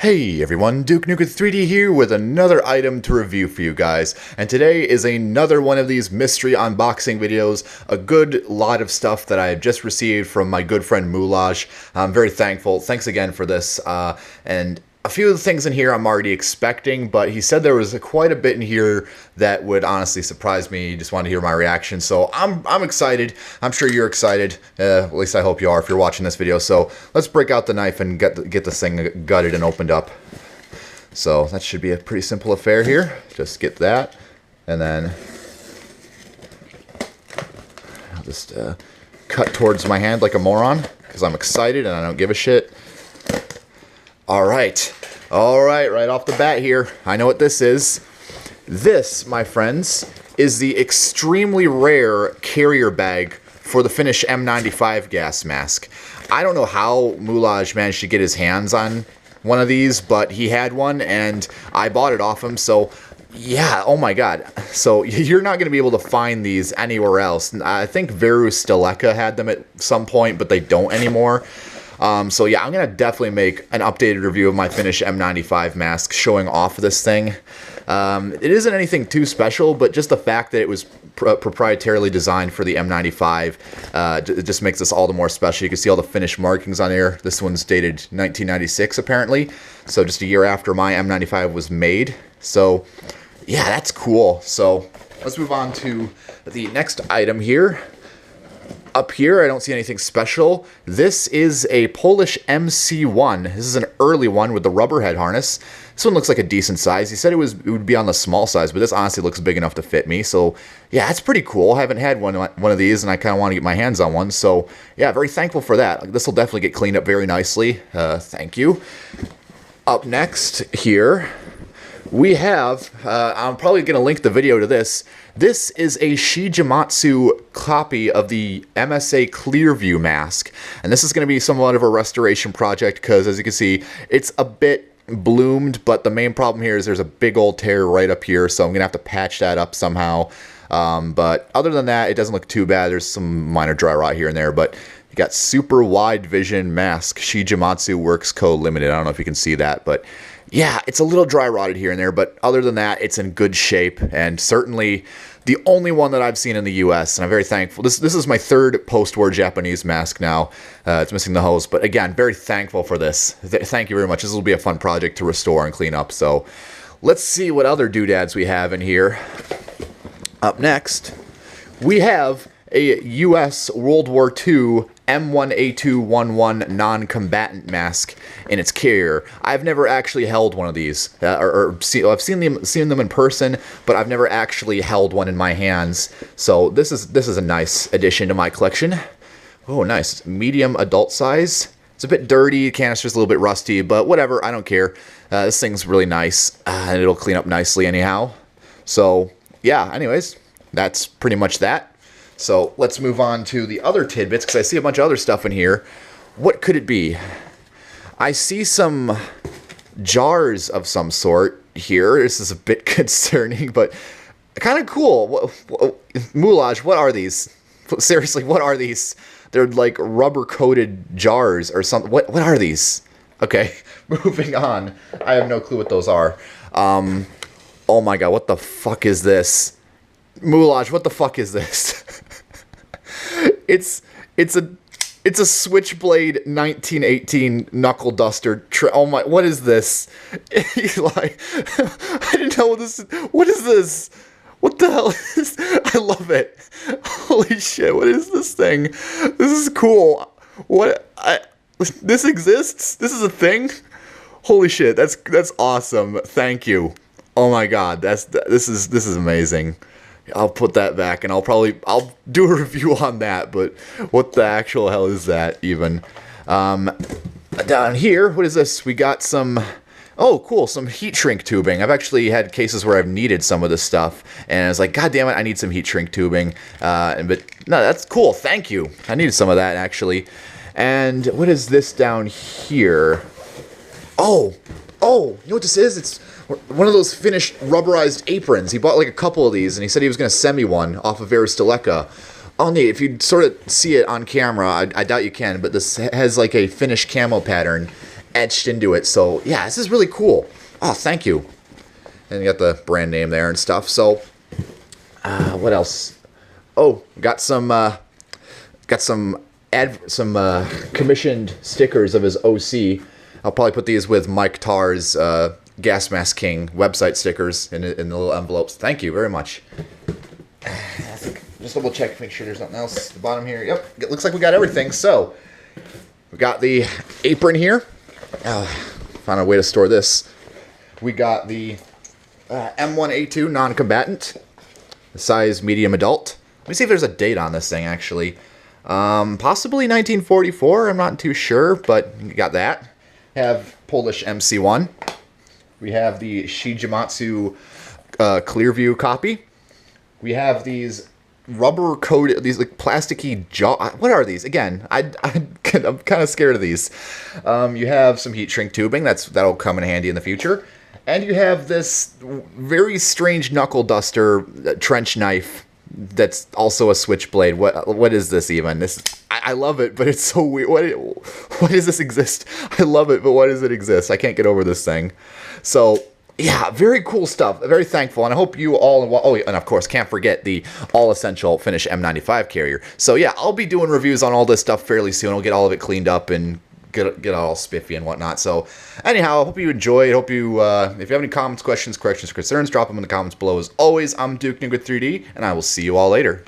Hey everyone, Duke Nukem 3D here with another item to review for you guys, and today is another one of these mystery unboxing videos, a good lot of stuff that I have just received from my good friend Moulage. I'm very thankful, thanks again for this, and a few of the things in here I'm already expecting, but he said there was quite a bit in here that would honestly surprise me. He just wanted to hear my reaction, so I'm excited. I'm sure you're excited. At least I hope you are if you're watching this video. So let's break out the knife and get this thing gutted and opened up. So that should be a pretty simple affair here. Just get that, and then I'll just cut towards my hand like a moron because I'm excited and I don't give a shit. All right, right off the bat here, I know what this is. This, my friends, is the extremely rare carrier bag for the Finnish M95 gas mask. I don't know how Moulage managed to get his hands on one of these, but he had one, and I bought it off him, so yeah, oh my god. So you're not going to be able to find these anywhere else. I think Veru Steleka had them at some point, but they don't anymore. So yeah, I'm going to definitely make an updated review of my Finnish M95 mask showing off this thing. It isn't anything too special, but just the fact that it was proprietarily designed for the M95, it just makes this all the more special. You can see all the Finnish markings on there. This one's dated 1996 apparently, so just a year after my M95 was made. So yeah, that's cool. So let's move on to the next item here. Up here, I don't see anything special. This is a Polish MC1. This is an early one with the rubber head harness. This one looks like a decent size. He said it would be on the small size, but this honestly looks big enough to fit me. So yeah, that's pretty cool. I haven't had one of these, and I kind of want to get my hands on one. So yeah, very thankful for that. This will definitely get cleaned up very nicely. Thank you. Up next here, we have, I'm probably going to link the video to this. This is a Shigematsu copy of the MSA Clearview mask. And this is going to be somewhat of a restoration project because, as you can see, it's a bit bloomed. But the main problem here is there's a big old tear right up here. So I'm going to have to patch that up somehow. But other than that, it doesn't look too bad. There's some minor dry rot here and there. But you got super wide vision mask, Shigematsu Works Co. Limited. I don't know if you can see that, but yeah, it's a little dry rotted here and there, but other than that, it's in good shape, and certainly the only one that I've seen in the US, and I'm very thankful. This is my third post-war Japanese mask now. It's missing the hose, but again, very thankful for this. Thank you very much. This will be a fun project to restore and clean up. So let's see what other doodads we have in here. Up next, we have a US World War II M1A211 non-combatant mask in its carrier. I've never actually held one of these, I've seen them in person, but I've never actually held one in my hands. So this is a nice addition to my collection. Oh, nice, medium adult size. It's a bit dirty, the canister's a little bit rusty, but whatever, I don't care. This thing's really nice, and it'll clean up nicely anyhow. So yeah, anyways, that's pretty much that. So let's move on to the other tidbits, because I see a bunch of other stuff in here. What could it be? I see some jars of some sort here. This is a bit concerning, but kind of cool. Moulage, what are these? Seriously, what are these? They're like rubber-coated jars or something. What are these? Okay, moving on. I have no clue what those are. Oh my god, what the fuck is this? Moulage, what the fuck is this? It's a Switchblade 1918 knuckle duster. Oh my! What is this? Eli, I didn't know what this is. What is this? What the hell is this? I love it. Holy shit! What is this thing? This is cool. This exists? This is a thing? Holy shit! That's awesome. Thank you. Oh my god! This is amazing. I'll put that back, and I'll do a review on that, but what the actual hell is that even? Down here, what is this? We got some, oh cool, some heat shrink tubing. I've actually had cases where I've needed some of this stuff, and I was like, god damn it, I need some heat shrink tubing. But no, that's cool, thank you. I needed some of that, actually. And what is this down here? Oh, you know what this is? It's one of those Finnish rubberized aprons. He bought like a couple of these, and he said he was going to send me one off of Veru Steleka. Oh, neat. If you sort of see it on camera, I doubt you can, but this has like a Finnish camo pattern, etched into it. So yeah, this is really cool. Oh, thank you. And you got the brand name there and stuff. So what else? Oh, got some commissioned stickers of his OC. I'll probably put these with Mike Tarr's Gas Mask King website stickers in the little envelopes. Thank you very much. Just double check, make sure there's nothing else at the bottom here. Yep, it looks like we got everything. So we got the apron here. Found a way to store this. We got the M1A2 non-combatant, size medium adult. Let me see if there's a date on this thing, actually. Possibly 1944, I'm not too sure, but you got that. Have Polish MC1. We have the Shigematsu Clearview copy. We have these rubber coated, these like plasticky jaw. What are these? Again, I'm kind of scared of these. You have some heat shrink tubing that'll come in handy in the future, and you have this very strange knuckle duster trench knife that's also a switchblade. What is this even? I love it, but it's so weird. What does this exist? I love it, but why does it exist? I can't get over this thing. So yeah, very cool stuff. Very thankful, and I hope you all. Oh, and of course, can't forget the all-essential Finish M95 carrier. So yeah, I'll be doing reviews on all this stuff fairly soon. I'll get all of it cleaned up and get all spiffy and whatnot. So anyhow, I hope you enjoyed. Hope you, if you have any comments, questions, corrections, concerns, drop them in the comments below. As always, I'm Duke Nugget 3D, and I will see you all later.